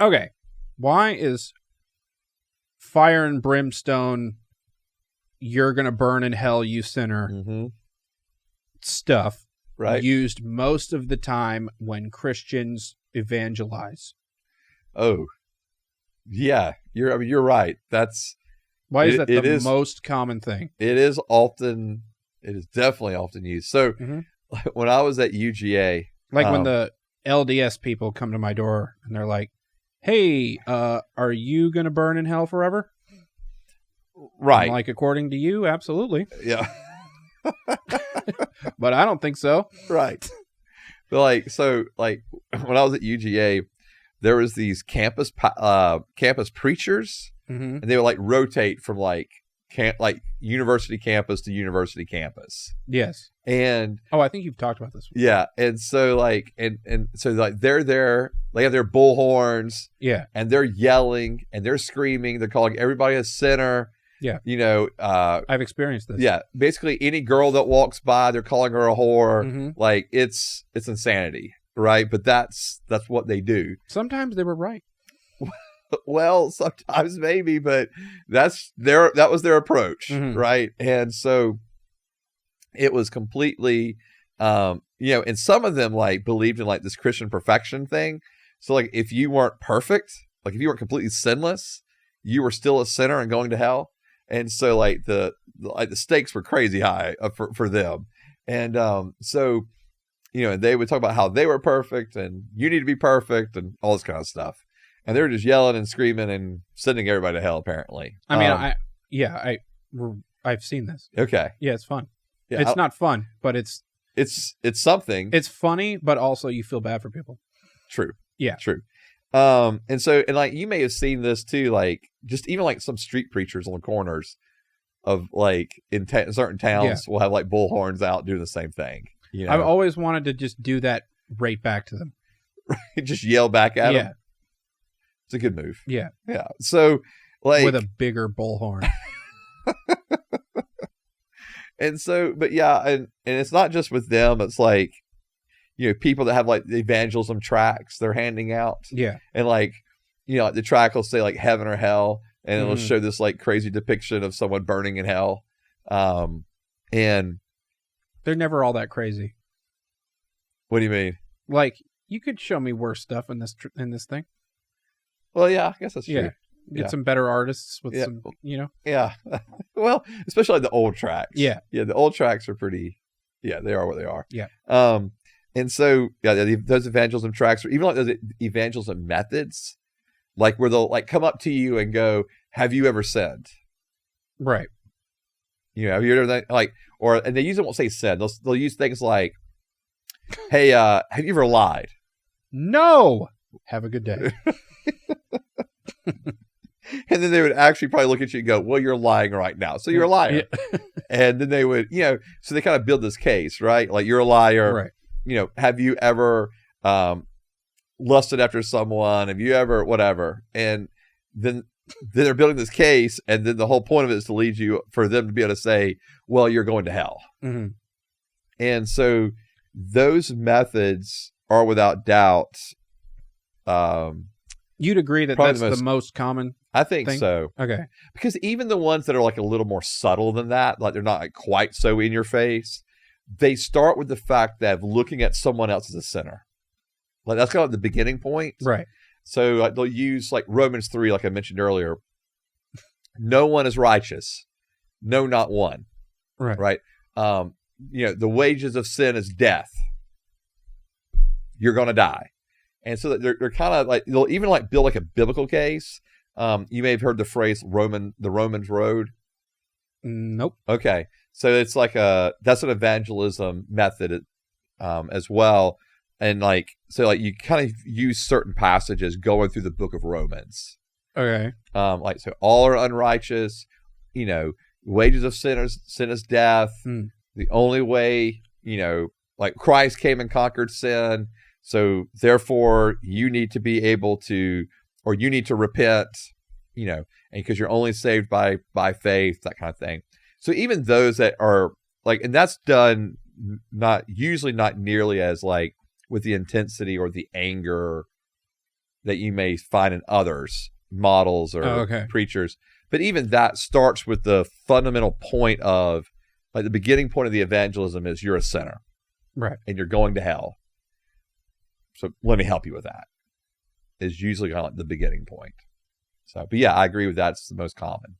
Okay. Why is fire and brimstone, you're going to burn in hell, you sinner, stuff used most of the time when Christians evangelize? Oh, yeah. You're right. Why is that the most common thing? It is definitely often used. So when I was at UGA, when the LDS people come to my door and they're like, hey, are you going to burn in hell forever? Right. I'm like, according to you, absolutely. Yeah. But I don't think so. Right. But when I was at UGA, there was these campus preachers, and they would rotate from university campus to university campus. Yes. And I think you've talked about this before. Yeah. And so they're there, they have their bullhorns. Yeah. And they're yelling and they're screaming, they're calling everybody a sinner. Yeah. I've experienced this. Yeah. Basically any girl that walks by, they're calling her a whore. It's insanity. Right. But that's what they do. Sometimes they were right. Well, sometimes maybe, but that was their approach. Right. And so it was completely, and some of them believed in this Christian perfection thing. So if you weren't perfect, if you weren't completely sinless, you were still a sinner and going to hell. And so the stakes were crazy high for them. And so, they would talk about how they were perfect and you need to be perfect and all this kind of stuff. And they were just yelling and screaming and sending everybody to hell, apparently. I mean, I've seen this. Okay. Yeah, it's fun. Yeah, it's not fun, but it's something. It's funny, but also you feel bad for people. True. Yeah. True. And you may have seen this too, just even some street preachers on the corners of in certain towns will have bullhorns out doing the same thing. I've always wanted to just do that right back to them. Just yell back at them. It's a good move. Yeah. Yeah. So with a bigger bullhorn. And so, but yeah, and it's not just with them. It's people that have the evangelism tracts they're handing out. Yeah. And the track will say heaven or hell, and it'll show this crazy depiction of someone burning in hell. And they're never all that crazy. What do you mean? You could show me worse stuff in this thing. Well, yeah, I guess that's true. Get some better artists with some, Yeah. Well, especially the old tracks. Yeah. Yeah, the old tracks are pretty, they are what they are. Yeah. And so, those evangelism tracks, or even those evangelism methods, where they'll come up to you and go, have you ever sinned? Right. Have you ever, and they usually won't say sin. They'll use things like, hey, have you ever lied? No. Have a good day. And then they would actually probably look at you and go, well, you're lying right now. So you're a liar. Yeah. And then they would, so they kind of build this case, right? You're a liar. Right. Have you ever lusted after someone? Have you ever whatever? And then they're building this case. And then the whole point of it is to lead you for them to be able to say, well, you're going to hell. Mm-hmm. And so those methods are without doubt. You'd agree that that's the most common? I think thing? So. Okay. Because even the ones that are a little more subtle than that, they're not quite so in your face, they start with the fact that looking at someone else as a sinner. That's kind of the beginning point. Right. So they'll use Romans 3, like I mentioned earlier. No one is righteous. No, not one. Right. Right. The wages of sin is death. You're going to die. And so they're kind of they'll even build a biblical case. You may have heard the phrase the Romans road. Nope. Okay. So it's that's an evangelism method as well. And you kind of use certain passages going through the book of Romans. Okay. So all are unrighteous, wages of sin is death. The only way, Christ came and conquered sin. So therefore you need to be able to, or you need to repent, and because you're only saved by faith, that kind of thing. So even those that are and that's done not nearly as with the intensity or the anger that you may find in others, models or preachers. But even that starts with the fundamental point of, like, the beginning point of the evangelism is you're a sinner. Right. And you're going to hell. So let me help you with that. Is usually kind of like the beginning point. So, but yeah, I agree with that. It's the most common.